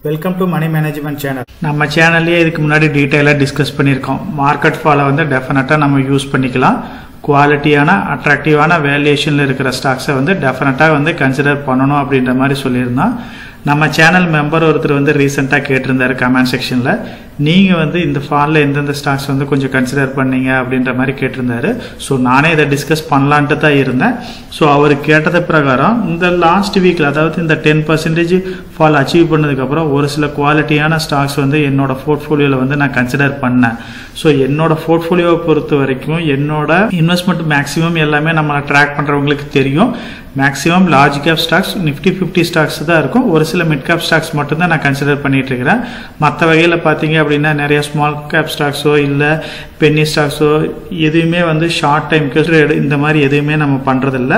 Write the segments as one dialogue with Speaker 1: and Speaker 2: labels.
Speaker 1: Welcome to money management channel. நம்ம சேனல்லேயே இதுக்கு முன்னாடி டீட்டெயிலாக டிஸ்கஸ் பண்ணியிருக்கோம். மார்க்கெட் ஃபாலை வந்து டெஃபினட்டாக நம்ம யூஸ் பண்ணிக்கலாம். குவாலிட்டியான அட்ராக்டிவான வேல்யூஷனில் இருக்கிற ஸ்டாக்ஸை வந்து டெஃபினட்டாக வந்து கன்சிடர் பண்ணணும் அப்படின்ற மாதிரி சொல்லியிருந்தோம். நம்ம சேனல் மெம்பர் ஒருத்தர் வந்து ரீசெண்டாக கேட்டிருந்தாரு கமெண்ட் செக்ஷனில், நீங்கள் வந்து இந்த ஃபாலில் எந்தெந்த ஸ்டாக்ஸ் வந்து கொஞ்சம் கன்சிடர் பண்ணீங்க அப்படின்ற மாதிரி கேட்டிருந்தாரு. ஸோ நானே இதை டிஸ்கஸ் பண்ணலான்ட்டு தான் இருந்தேன். ஸோ அவர் கேட்டது பிரகாரம் இந்த லாஸ்ட் வீக்கில், அதாவது இந்த 10% ஃபால் அச்சீவ் பண்ணதுக்கப்புறம் ஒரு சில குவாலிட்டியான ஸ்டாக்ஸ் வந்து என்னோட போர்ட்ஃபோலியோவில் வந்து நான் கன்சிடர் பண்ணேன். ஸோ என்னோட போர்ட்ஃபோலியோவை பொறுத்த வரைக்கும் என்னோட இன்வெஸ்ட்மெண்ட் மேக்ஸிமம் எல்லாமே நம்மளை ட்ராக் பண்ணுறவங்களுக்கு தெரியும். Maximum large cap stocks, Nifty 50 stocks தான் இருக்கும். ஒரு சில மிட் கேப் ஸ்டாக்ஸ் மட்டும்தான் நான் கன்சிடர் பண்ணிட்டு இருக்கிறேன். மற்ற வகையில் பார்த்தீங்க அப்படின்னா நிறைய ஸ்மால் கேப் ஸ்டாக்ஸோ இல்லை பென்னி ஸ்டாக்ஸோ எதுவுமே வந்து ஷார்ட் டைம்க்கு இந்த மாதிரி எதுவுமே நம்ம பண்ணுறதில்ல.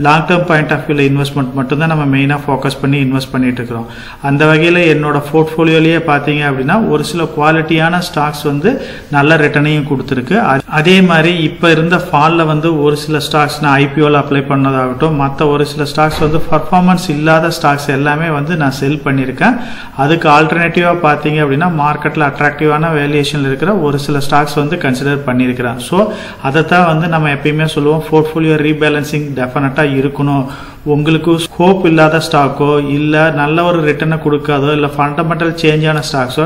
Speaker 1: லாங் டேர்ம் பாயிண்ட் ஆஃப் வியூவில் இன்வெஸ்ட்மெண்ட் மட்டும்தான் நம்ம மெயினாக ஃபோக்கஸ் பண்ணி இன்வெஸ்ட் பண்ணிட்டு இருக்கிறோம். அந்த வகையில் என்னோட போர்ட்ஃபோலியோலேயே பார்த்தீங்க அப்படின்னா ஒரு சில குவாலிட்டியான ஸ்டாக்ஸ் வந்து நல்ல ரிட்டர்னையும் கொடுத்துருக்கு. அதே மாதிரி இப்போ இருந்த ஃபாலில் வந்து ஒரு சில ஸ்டாக்ஸ் நான் ஐபிஓவில் அப்ளை பண்ணதாகட்டும், மற்ற ஒரு சில ஸ்டாக்ஸ் வந்து பர்ஃபார்மன்ஸ் இல்லாத ஸ்டாக்ஸ் எல்லாமே வந்து நான் செல் பண்ணியிருக்கேன். அதுக்கு ஆல்டர்னேட்டிவாக பார்த்தீங்க அப்படின்னா மார்க்கெட்டில் அட்ராக்டிவான வேல்யூஷனில் இருக்கிற ஒரு சில ஸ்டாக்ஸ் வந்து கன்சிடர் பண்ணியிருக்கிறேன். ஸோ அதை தான் வந்து நம்ம எப்பயுமே சொல்லுவோம், போர்ட்ஃபோலியோ ரீபேலன்சிங் டெஃபினட்டாக இருக்கணும். உங்களுக்கு ஸ்கோப் இல்லாத ஸ்டாக்கோ இல்லை நல்ல ஒரு ரிட்டர்னை கொடுக்காதோ இல்லை ஃபண்டமெண்டல் சேஞ்சான ஸ்டாக்ஸோ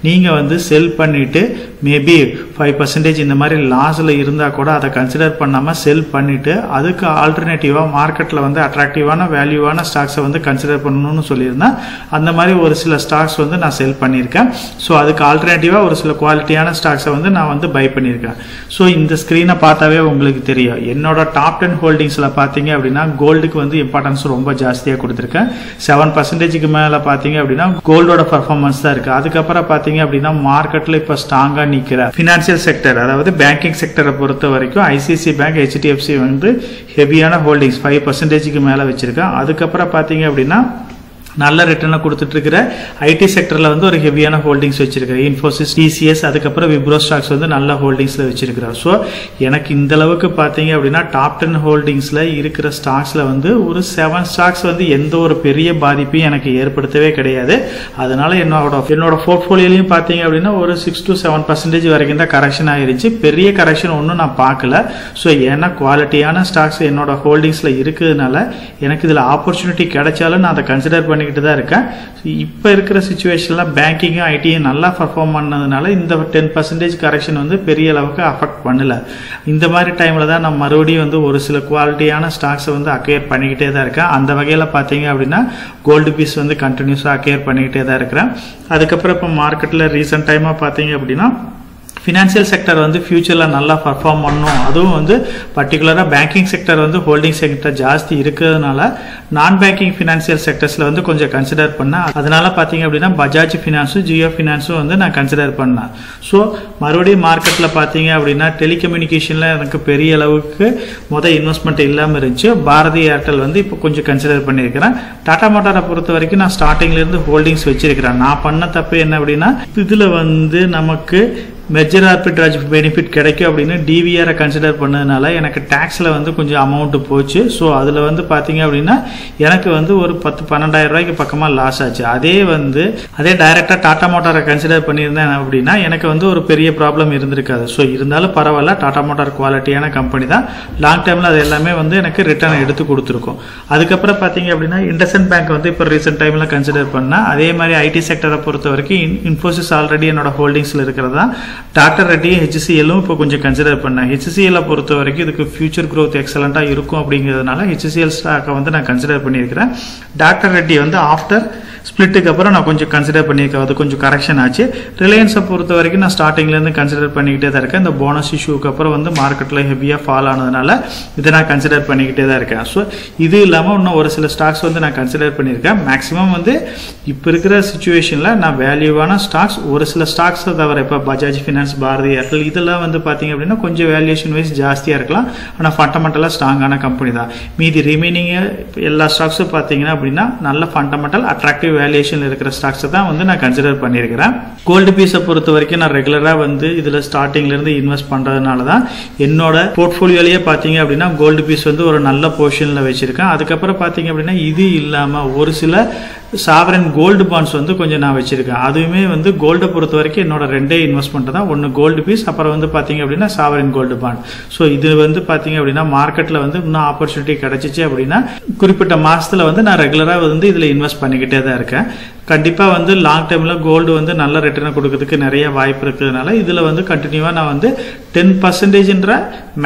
Speaker 1: நீங்கள் வந்து செல் பண்ணிவிட்டு மேபி 5% இந்த மாதிரி லாஸில் இருந்தால் கூட அதை கன்சிடர் பண்ணாமல் செல் பண்ணிவிட்டு அதுக்கு ஆல்டர்னேட்டிவாக மார்க்கெட்டில் வந்து அட்ராக்டிவான வேல்யூவான ஸ்டாக்ஸை வந்து கன்சிடர் பண்ணணும்னு சொல்லியிருந்தேன். அந்த மாதிரி ஒரு சில ஸ்டாக்ஸ் வந்து நான் செல் பண்ணியிருக்கேன். ஸோ அதுக்கு ஆல்டர்னேட்டிவாக ஒரு சில குவாலிட்டியான ஸ்டாக்ஸை வந்து நான் வந்து பை பண்ணியிருக்கேன். ஸோ இந்த ஸ்க்ரீனை பார்த்தாவே உங்களுக்கு தெரியும். என்னோட டாப் 10 ஹோல்டிங்ஸில் பார்த்தீங்க அப்படின்னா கோல்டுக்கு வந்து இம்பார்ட்டன்ஸ் ரொம்ப ஜாஸ்தியாக கொடுத்துருக்கேன். 7% மேலே பார்த்தீங்க அப்படின்னா கோல்டோட பர்ஃபார்மன்ஸ் தான் இருக்குது. அதுக்கப்புறம் பார்த்தீங்க அப்படின்னா மார்க்கெட்டில் இப்போ ஸ்ட்ராங்காக நிற்கிற ஃபினான்சியல் செக்டர், அதாவது பேங்கிங் செக்டரை பொறுத்த வரைக்கும் ஐசிஐசிஐ பேங்க், HDFC வந்து ஹெவியான ஹோல்டிங்ஸ் 5% மேலே வச்சிருக்கேன். அதுக்கப்புறம் பார்த்தீங்க அப்படின்னா நல்ல ரிட்டர்னை கொடுத்துட்டு இருக்கிற ஐடி செக்டரில் வந்து ஒரு ஹெவியான ஹோல்டிங்ஸ் வச்சிருக்கிறேன். இன்ஃபோசிஸ், TCS, அதுக்கப்புறம் விப்ரோ ஸ்டாக்ஸ் வந்து நல்ல ஹோல்டிங்ஸில் வச்சிருக்கிறேன். ஸோ எனக்கு இந்த அளவுக்கு பார்த்தீங்க அப்படின்னா டாப் 10 ஹோல்டிங்ஸில் இருக்கிற ஸ்டாக்ஸில் வந்து ஒரு 7 ஸ்டாக்ஸ் வந்து எந்த ஒரு பெரிய பாதிப்பையும் எனக்கு ஏற்படுத்தவே கிடையாது. அதனால என்னோட போர்ட்ஃபோலியோலையும் பார்த்தீங்க அப்படின்னா ஒரு 6 to 7% வரைக்கும் தான் கரெக்ஷன் ஆயிருச்சு. பெரிய கரெக்ஷன் ஒன்றும் நான் பார்க்கல. ஸோ ஏன்னா குவாலிட்டியான ஸ்டாக்ஸ் என்னோட ஹோல்டிங்ஸில் இருக்கிறதுனால எனக்கு இதில் ஆப்பர்ச்சுனிட்டி கிடைச்சாலும் நான் அதை கன்சிடர் பண்ணி தான் இருக்கேன். இப்போ இருக்கிற சிச்சுவேஷன்ல பேங்கிங்கும் ஐடியும் நல்லா பர்ஃபார்ம் பண்ணதுனால இந்த 10% கரெக்ஷன் வந்து பெரிய அளவுக்கு அஃபெக்ட் பண்ணல. இந்த மாதிரி டைம்ல தான் நான் மறுபடியும் வந்து ஒரு சில குவாலிட்டியான ஸ்டாக்ஸை வந்து அக்வயர் பண்ணிக்கிட்டே தான் இருக்கேன். அந்த வகையில் பார்த்தீங்க அப்படின்னா கோல்டு பீஸ் வந்து கண்டினியூஸாக அக்வயர் பண்ணிக்கிட்டே தான் இருக்கிறேன். அதுக்கப்புறம் இப்போ மார்க்கெட்டில் ரீசெண்ட் டைமாக பார்த்தீங்க அப்படின்னா ஃபினான்சியல் செக்டர் வந்து ஃபியூச்சரில் நல்லா பர்ஃபார்ம் பண்ணணும். அதுவும் வந்து பர்டிகுலராக பேங்கிங் செக்டர் வந்து ஹோல்டிங் செக்டர் ஜாஸ்தி இருக்கிறதுனால நான் பேங்கிங் ஃபினான்சியல் செக்டர்ஸில் வந்து கொஞ்சம் கன்சிடர் பண்ணேன். அதனால பார்த்தீங்க அப்படின்னா பஜாஜ் ஃபினான்ஸும் ஜியோ ஃபினான்ஸும் வந்து நான் கன்சிடர் பண்ணேன். ஸோ மறுபடியும் மார்க்கெட்டில் பார்த்தீங்க அப்படின்னா டெலிகம்யூனிகேஷனில் எனக்கு பெரிய அளவுக்கு இன்வெஸ்ட்மெண்ட் இல்லாமல் இருந்துச்சு. பாரதி ஏர்டெல் வந்து இப்போ கொஞ்சம் கன்சிடர் பண்ணியிருக்கிறேன். டாடா மோட்டாரை பொறுத்த வரைக்கும் நான் ஸ்டார்டிங்லேருந்து ஹோல்டிங்ஸ் வச்சிருக்கிறேன். நான் பண்ண தப்பு என்ன அப்படின்னா இதில் வந்து நமக்கு மெர்ஜர் ஆர்பிட்ராஜ் பெனிஃபிட் கிடைக்கும் அப்படின்னு டிவிஆரை கன்சிடர் பண்ணதுனால எனக்கு டேக்ஸில் வந்து கொஞ்சம் அமௌண்ட்டு போச்சு. ஸோ அதில் வந்து பார்த்தீங்க அப்படின்னா எனக்கு வந்து ஒரு 10-12,000 ரூபாய்க்கு பக்கமாக லாஸ் ஆச்சு. அதே டைரெக்டாக டாடா மோட்டாரை கன்சிடர் பண்ணியிருந்தேன் அப்படின்னா எனக்கு வந்து ஒரு பெரிய ப்ராப்ளம் இருந்திருக்காது. ஸோ இருந்தாலும் பரவாயில்ல, டாடா மோட்டார் குவாலிட்டியான கம்பெனி தான். லாங் டைமில் அது எல்லாமே வந்து எனக்கு ரிட்டர்ன் எடுத்து கொடுத்துருக்கும். அதுக்கப்புறம் பார்த்தீங்க அப்படின்னா இண்டஸ்இண்ட் பேங்க் வந்து இப்போ ரீசெண்ட் டைமில் கன்சிடர் பண்ணேன். அதே மாதிரி ஐடி செக்டரை பொறுத்த வரைக்கும் இன்ஃபோசிஸ் ஆல்ரெடி என்னோட ஹோல்டிங்ஸில் இருக்கிறதா. டாக்டர் ரெட்டி, HCLும் இப்போ கொஞ்சம் கன்சிடர் பண்ணேன். HCL பொறுத்த வரைக்கும் இதுக்கு ஃபியூச்சர் க்ரோத் எக்ஸலண்ட்டாக இருக்கும் அப்படிங்கிறதுனால HCL ஸ்டாக்கை வந்து நான் கன்சிடர் பண்ணியிருக்கிறேன். டாக்டர் ரெட்டி வந்து ஆஃப்டர் ஸ்பிளிட்டுக்கு அப்புறம் நான் கொஞ்சம் கன்சிடர் பண்ணியிருக்கேன். அது கொஞ்சம் கரெக்ஷன் ஆச்சு. ரிலையன்ஸை பொறுத்த வரைக்கும் நான் ஸ்டார்டிங்லேருந்து கன்சிடர் பண்ணிக்கிட்டே தான் இருக்கேன். இந்த போனஸ் இஷ்யூக்கு அப்புறம் வந்து மார்க்கெட்டில் ஹெவியாக ஃபால் ஆனதுனால இதை நான் கன்சிடர் பண்ணிக்கிட்டே தான் இருக்கேன். ஸோ இது இல்லாமல் இன்னும் ஒரு சில ஸ்டாக்ஸ் வந்து நான் கன்சிடர் பண்ணியிருக்கேன். மேக்ஸிமம் வந்து இப்போ இருக்கிற சிச்சுவேஷனில் நான் வேல்யூவான ஸ்டாக்ஸ் ஒரு சில ஸ்டாக்ஸை தவிர இப்போ பஜாஜ் ஃபினான்ஸ், பாரதி ஏர்டெல் இதெல்லாம் வந்து பார்த்தீங்க அப்படின்னா கொஞ்சம் வேல்யூஷன் வைஸ் ஜாஸ்தியாக இருக்கலாம். ஆனால் ஃபண்டமெண்டலாக ஸ்ட்ராங்கான கம்பெனி தான். மீதி ரிமைனிங் எல்லா ஸ்டாக்ஸும் பார்த்தீங்கன்னா அப்படின்னா நல்ல ஃபண்டமெண்டல் அட்ராக்டிவ் வேல்யூஷன்ல இருக்கிற ஸ்டாக்ஸை தான் வந்து நான் கன்சிடர் பண்ணியிருக்கிறேன். கோல்டு பீஸை பொறுத்த வரைக்கும் நான் ரெகுலராக வந்து இதில் ஸ்டார்டிங்ல இருந்து இன்வெஸ்ட் பண்ணுறதுனால தான் என்னோட போர்ட்ஃபோலியோலேயே பார்த்தீங்க அப்படின்னா கோல்டு பீஸ் வந்து ஒரு நல்ல பொசிஷனில் வச்சிருக்கேன். அதுக்கப்புறம் பார்த்தீங்க அப்படின்னா இது இல்லாமல் ஒரு சில சாவரன் கோல்டு பாண்ட்ஸ் வந்து கொஞ்சம் நான் வச்சிருக்கேன். அதுவுமே வந்து கோல்டை பொறுத்த வரைக்கும் என்னோட ரெண்டே இன்வெஸ்ட்மெண்ட் தான், ஒன்று கோல்டு பீஸ், அப்புறம் வந்து பார்த்தீங்க அப்படின்னா சாவரன் கோல்டு பாண்ட். ஸோ இது வந்து பார்த்தீங்க அப்படின்னா மார்க்கெட்டில் வந்து இன்னும் ஆப்பர்ச்சுனிட்டி கிடைச்சிச்சு அப்படின்னா குறிப்பிட்ட மாசத்துல வந்து நான் ரெகுலராக வந்து இதில் இன்வெஸ்ட் பண்ணிக்கிட்டே தான் இருக்கேன். கண்டிப்பாக வந்து லாங் டைமில் கோல்டு வந்து நல்ல ரிட்டர்னை கொடுக்கறதுக்கு நிறைய வாய்ப்பு இருக்கிறதுனால இதில் வந்து கண்டினியூவாக நான் வந்து 10%ன்ற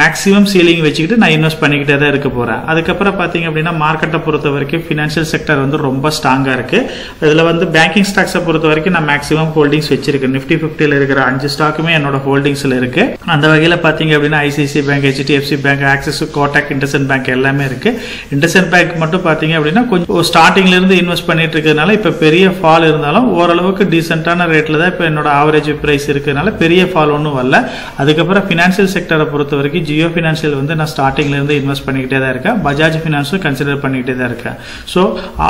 Speaker 1: மேக்ஸிமம் சீலிங் வச்சுக்கிட்டு நான் இன்வெஸ்ட் பண்ணிக்கிட்டே தான் இருக்க போகிறேன். அதுக்கப்புறம் பார்த்தீங்க அப்படின்னா மார்க்கெட்டை பொறுத்த வரைக்கும் ஃபினான்ஷியல் செக்டர் வந்து ரொம்ப ஸ்ட்ராங்காக இருக்குது. இதில் வந்து பேங்கிங் ஸ்டாக்ஸை பொறுத்த வரைக்கும் நான் மேக்ஸிமம் ஹோல்டிங்ஸ் வச்சிருக்கேன். நிஃப்டி 50ல் இருக்கிற 5 ஸ்டாக்குமே என்னோட ஹோல்டிங்ஸில் இருக்குது. அந்த வகையில் பார்த்தீங்க அப்படின்னா ICICI bank, HDFC bank, axis, Kotak, IndusInd bank எல்லாமே இருக்குது. இண்டஸ்இண்ட் பேங்க் மட்டும் பார்த்தீங்க அப்படின்னா கொஞ்சம் ஸ்டார்டிங்லேருந்து இன்வெஸ்ட் பண்ணிட்டு இருக்கிறதுனால இப்போ பெரிய ஃபால் இருந்தாலும் ஓரளவுக்கு டீசென்டான ரேட்டில் தான் இப்போ என்னோட ஆவரேஜ் பிரைஸ் இருக்கிறதுனால பெரிய ஃபால் ஒன்றும் வரல. அதுக்கப்புறம் ஃபினான்ஷியல் செக்டரை பொறுத்த வரைக்கும் ஜியோ ஃபினான்ஷியல் வந்து நான் ஸ்டார்டிங்லேருந்து இன்வெஸ்ட் பண்ணிக்கிட்டே தான் இருக்கேன். பஜாஜ் ஃபினான்ஸும் கன்சிடர் பண்ணிக்கிட்டே தான் இருக்கேன். ஸோ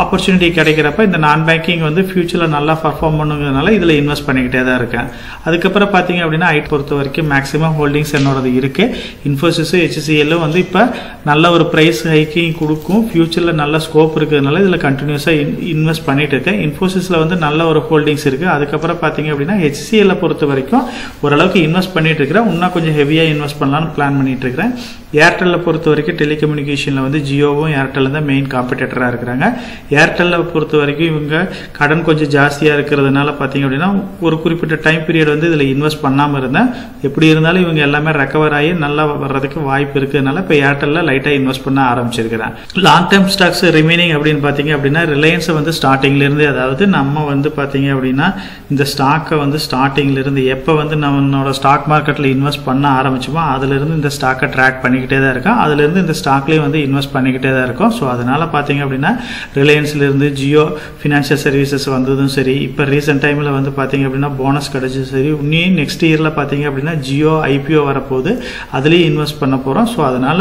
Speaker 1: ஆப்பர்ச்சுனிட்டி கிடைக்கிறப்ப இந்த நான் பேங்கிங் வந்து ஃபியூச்சரில் நல்லா பர்ஃபார்ம் பண்ணுங்கிறதுனால இதில் இன்வெஸ்ட் பண்ணிக்கிட்டே தான் இருக்கேன். அதுக்கப்புறம் பார்த்தீங்க அப்படின்னா ஐடி பொறுத்த வரைக்கும் மேக்ஸிமம் ஹோல்டிங்ஸ் என்னோடது இருக்கு. இன்ஃபோசிஸ், HCLலும் வந்து இப்போ நல்ல ஒரு ப்ரைஸ் ஹைக்கிங் கொடுக்கும். ஃபியூச்சரில் நல்ல ஸ்கோப் இருக்கிறதுனால இதில் கண்டினியூஸாக இன்வெஸ்ட் பண்ணிட்டு இருக்கேன். இன்ஃபோசிஸில் வந்து நல்ல ஒரு ஹோல்டிங்ஸ் இருக்கு. அதுக்கப்புறம் பார்த்தீங்க அப்படின்னா HCL பொறுத்த வரைக்கும் ஓரளவுக்கு இன்வெஸ்ட் பண்ணிட்டு இருக்கிறேன். இன்னும் கொஞ்சம் ஹெவியாக இன்வெஸ்ட் பண்ணலாம்னு பிளான் பண்ணிட்டு இருக்கிறேன். ஏர்டெல்லை பொறுத்த வரைக்கும் டெலிகம்யூனிகேஷனில் வந்து ஜியோவும் ஏர்டெல் தான் மெயின் காம்படிட்டராக இருக்கிறாங்க. ஏர்டெல்லை பொறுத்த வரைக்கும் இவங்க கடன் கொஞ்சம் ஜாஸ்தியாக இருக்கிறதுனால பார்த்தீங்க அப்படின்னா ஒரு குறிப்பிட்ட டைம் பீரியட் வந்து இதில் இன்வெஸ்ட் பண்ணாமல் இருந்தேன். எப்படி இருந்தாலும் இவங்க எல்லாமே ரெக்கவர் ஆகி நல்லா வர்றதுக்கு வாய்ப்பு இருக்கிறதுனால இப்போ ஏர்டெல்ல லைட்டாக இன்வெஸ்ட் பண்ண ஆரம்பிச்சிருக்கிறேன். லாங் டேர்ம் ஸ்டாக்ஸ் ரிமைனிங் அப்படின்னு பார்த்தீங்க அப்படின்னா ரிலையன்ஸை வந்து ஸ்டார்டிங்லேருந்து, அதாவது நம்ம வந்து பார்த்தீங்க அப்படின்னா இந்த ஸ்டாக்கை வந்து ஸ்டார்டிங்லேருந்து எப்போ வந்து நம்மளோட ஸ்டாக் மார்க்கெட்டில் இன்வெஸ்ட் பண்ண ஆரம்பிச்சோமோ அதுலேருந்து இந்த ஸ்டாக்கை ட்ராக் பண்ணிக்கிட்டே தான் இருக்கோம். அதுலேருந்து இந்த ஸ்டாக்லேயும் வந்து இன்வெஸ்ட் பண்ணிக்கிட்டே தான் இருக்கும். ஸோ அதனால பார்த்தீங்க அப்படின்னா ரிலையன்ஸ்லேருந்து ஜியோ ஃபினான்ஷியல் சர்வீசஸ் வந்ததும் சரி, இப்போ ரீசெண்ட் டைமில் வந்து பார்த்தீங்க அப்படின்னா போனஸ் கிடைச்சதும் சரி, இன்னும் நெக்ஸ்ட் இயரில் பார்த்தீங்க அப்படின்னா ஜியோ IPO வரப்போகுது, அதுலேயும் இன்வெஸ்ட் பண்ண போகிறோம். ஸோ அதனால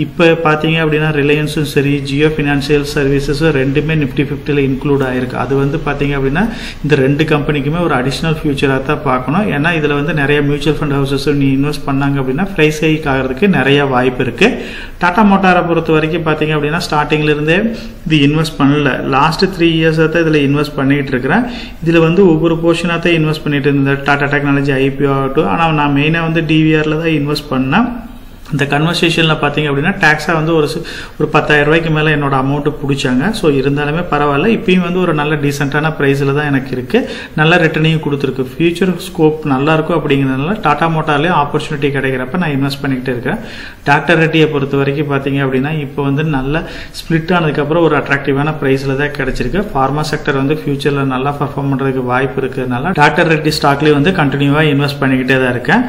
Speaker 1: இப்போ பார்த்தீங்க அப்படின்னா ரிலையன்ஸும் சரி ஜியோ ஃபினான்ஷியல் சர்வீசஸும் ரெண்டுமே நிஃப்டி 50ல் இன்க்ளூட் ஆயிருக்கு. அது வந்து பார்த்தீங்க அப்படின்னா இந்த ரெண்டு கம்பெனிக்குமே ஒரு அடிஷனல் ஃபியூச்சராக தான் பார்க்கணும். ஏன்னா இதில் வந்து நிறைய மியூச்சுவல் ஃபண்ட் ஹவுசஸ் நீ இன்வெஸ்ட் பண்ணாங்க அப்படின்னா ப்ரைஸ் ஹைக் ஆகிறதுக்கு நிறைய வாய்ப்பு இருக்கு. டாடா மோட்டாரை பொறுத்த வரைக்கும் பார்த்தீங்க அப்படின்னா ஸ்டார்டிங்ல இருந்தே இது இன்வெஸ்ட் பண்ணல. லாஸ்ட் 3 இயர்ஸாக தான் இதில் இன்வெஸ்ட் பண்ணிட்டு இருக்கிறேன். இதில் வந்து ஒவ்வொரு போர்ஷனாக தான் இன்வெஸ்ட் பண்ணிட்டு இருந்தேன். டாடா டெக்னாலஜி IPO ஆகட்டும். ஆனால் நான் மெயினாக வந்து DVRல தான் இன்வெஸ்ட் பண்ணேன். இந்த கன்வர்சேஷனில் பார்த்தீங்க அப்படின்னா டேக்ஸாக வந்து ஒரு 10,000 ரூபாய்க்கு மேலே என்னோட அமௌண்ட்டு பிடிச்சாங்க. ஸோ இருந்தாலுமே பரவாயில்ல, இப்பயும் வந்து ஒரு நல்ல டீசெண்டான ப்ரைஸில் தான் எனக்கு இருக்குது. நல்ல ரிட்டர்னையும் கொடுத்துருக்கு. ஃபியூச்சர் ஸ்கோப் நல்லா இருக்கும் அப்படிங்கிறதுனால டாடா மோட்டார்லேயும் ஆப்பர்ச்சுனிட்டி கிடைக்கிறப்ப நான் இன்வெஸ்ட் பண்ணிக்கிட்டே இருக்கேன். டாக்டர் ரெட்டியை பொறுத்த வரைக்கும் பார்த்தீங்க அப்படின்னா இப்போ வந்து நல்ல ஸ்பிளிட் ஆனதுக்கப்புறம் ஒரு அட்ராக்டிவான ப்ரைஸில் தான் கிடைச்சிருக்கு. ஃபார்மா செக்டர் வந்து ஃபியூச்சரில் நல்லா பர்ஃபார்ம் பண்ணுறதுக்கு வாய்ப்பு இருக்கிறதுனால டாக்டர் ரெட்டி ஸ்டாக்லேயும் வந்து கண்டினியூவாக இன்வெஸ்ட் பண்ணிக்கிட்டே தான் இருக்கேன்.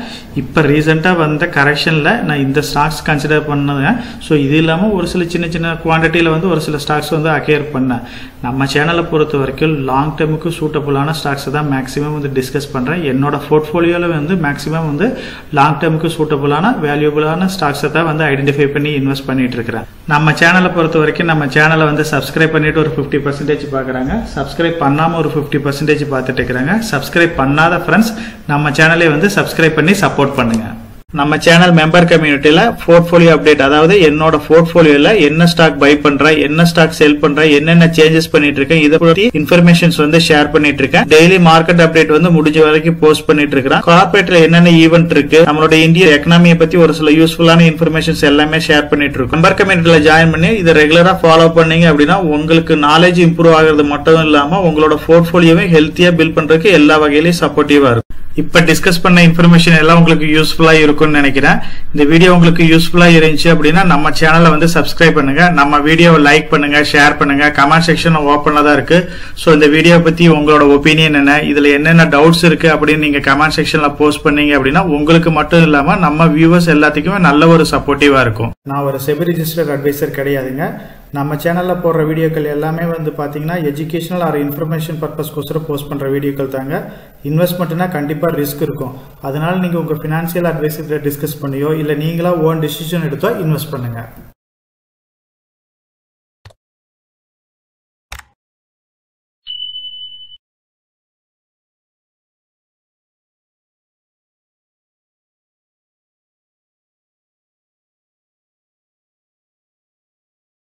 Speaker 1: இப்போ ரீசெண்டாக வந்த கரெக்ஷனில் நான் இந்த ஸ்டாக்ஸ் கன்சிடர் பண்ணேன். ஸோ இது இல்லாமல் ஒரு சில சின்ன குவான்டிட்டியில் வந்து ஒரு சில ஸ்டாக்ஸ் வந்து அக்யர் பண்ணேன். நம்ம சேனலை பொறுத்த வரைக்கும் லாங் டேர்முக்கு சூட்டபுளான ஸ்டாக்ஸ் தான் மேக்ஸிமம் வந்து டிஸ்கஸ் பண்ணுறேன். என்னோட போர்ட்ஃபோலியோவில் வந்து மேக்ஸிமம் வந்து லாங் டேர்முக்கு சூட்டபுளான வேல்யூபிளான ஸ்டாக்ஸை தான் வந்து ஐடென்டிஃபை பண்ணி இன்வெஸ்ட் பண்ணிட்டு இருக்கிறேன். நம்ம சேனலை பொறுத்த வரைக்கும் நம்ம சேனலை வந்து சப்ஸ்கிரைப் பண்ணிட்டு ஒரு 50% பார்க்குறாங்க. சப்ஸ்கிரைப் பண்ணாமல் ஒரு 50% பார்த்துட்டு இருக்கிறாங்க. சப்ஸ்கிரைப் பண்ணாத ஃப்ரெண்ட்ஸ் நம்ம சேனலை வந்து சப்ஸ்கிரைப் பண்ணி சப்போர்ட் பண்ணுங்க. நம்ம சேனல் மெம்பர் கம்யூனிட்டியில போர்ட்ஃபோலியோ அப்டேட், அதாவது என்னோட போர்ட்ஃபோலியோல என்ன ஸ்டாக் பை பண்றேன், என்ன ஸ்டாக் செல் பண்றேன், என்னென்ன சேஞ்சஸ் பண்ணிட்டு இருக்கேன், இதை பத்தி இன்ஃபர்மேஷன்ஸ் வந்து ஷேர் பண்ணிட்டு இருக்கேன். டெய்லி மார்க்கெட் அப்டேட் வந்து முடிஞ்ச வரைக்கும் போஸ்ட் பண்ணிட்டு இருக்கேன். கார்பரேட்ல என்னென்ன ஈவென்ட் இருக்கு, நம்மளோட இந்திய எக்கனாமியை பத்தி ஒரு சில யூஸ்ஃபுல்லான இன்ஃபர்மேஷன்ஸ் எல்லாமே ஷேர் பண்ணிட்டு இருக்கோம். மெம்பர் கம்யூனிட்டியில ஜாயின் பண்ணி இதை ரெகுலரா ஃபாலோ பண்ணீங்க அப்படின்னா உங்களுக்கு நாலேஜ் இம்ப்ரூவ் ஆகிறது மட்டும் இல்லாம உங்களோட போர்ட்ஃபோலியோவை ஹெல்த்தியா பில்ட் பண்றதுக்கு எல்லா வகையிலையும் சப்போர்ட்டிவா இருக்கும். இப்ப டிஸ்கஸ் பண்ண இன்ஃபர்மேஷன் எல்லாம் உங்களுக்கு யூஸ்ஃபுல்லா இருக்கும்னு நினைக்கிறேன். இந்த வீடியோ உங்களுக்கு யூஸ்ஃபுல்லா இருந்துச்சு அப்படின்னா நம்ம சேனலை வந்து சப்ஸ்கிரைப் பண்ணுங்க, நம்ம வீடியோவை லைக் பண்ணுங்க, ஷேர் பண்ணுங்க. கமெண்ட் செக்ஷன் ஓப்பனா தான் இருக்கு. சோ இந்த வீடியோ பத்தி உங்களோட ஒப்பீனியன் என்ன, இதுல என்னென்ன டவுட்ஸ் இருக்கு அப்படின்னு நீங்க கமெண்ட் செக்ஷன்ல போஸ்ட் பண்ணீங்க அப்படின்னா உங்களுக்கு மட்டும் இல்லாம நம்ம வியூவர்ஸ் எல்லாத்துக்குமே நல்ல ஒரு சப்போர்ட்டிவா இருக்கும். நான் ஒரு செபி ரிஜிஸ்டர்ட் அட்வைசர் கிடையாதுங்க. நம்ம சேனலில் போடுற வீடியோக்கள் எல்லாமே வந்து பார்த்தீங்கன்னா எஜுகேஷனல் ஆர் இன்ஃபர்மேஷன் பர்பஸ்க்கோசரம் போஸ்ட் பண்ணுற வீடியோக்கள் தாங்க. இன்வெஸ்ட்மெண்ட்னா கண்டிப்பாக ரிஸ்க் இருக்கும். அதனால நீங்கள் உங்கள் ஃபினான்ஷியல் அட்வைசர்கிட்ட டிஸ்கஸ் பண்ணியோ இல்லை நீங்களா ஓன் டிசிஷன் எடுத்தோ இன்வெஸ்ட் பண்ணுங்கள்.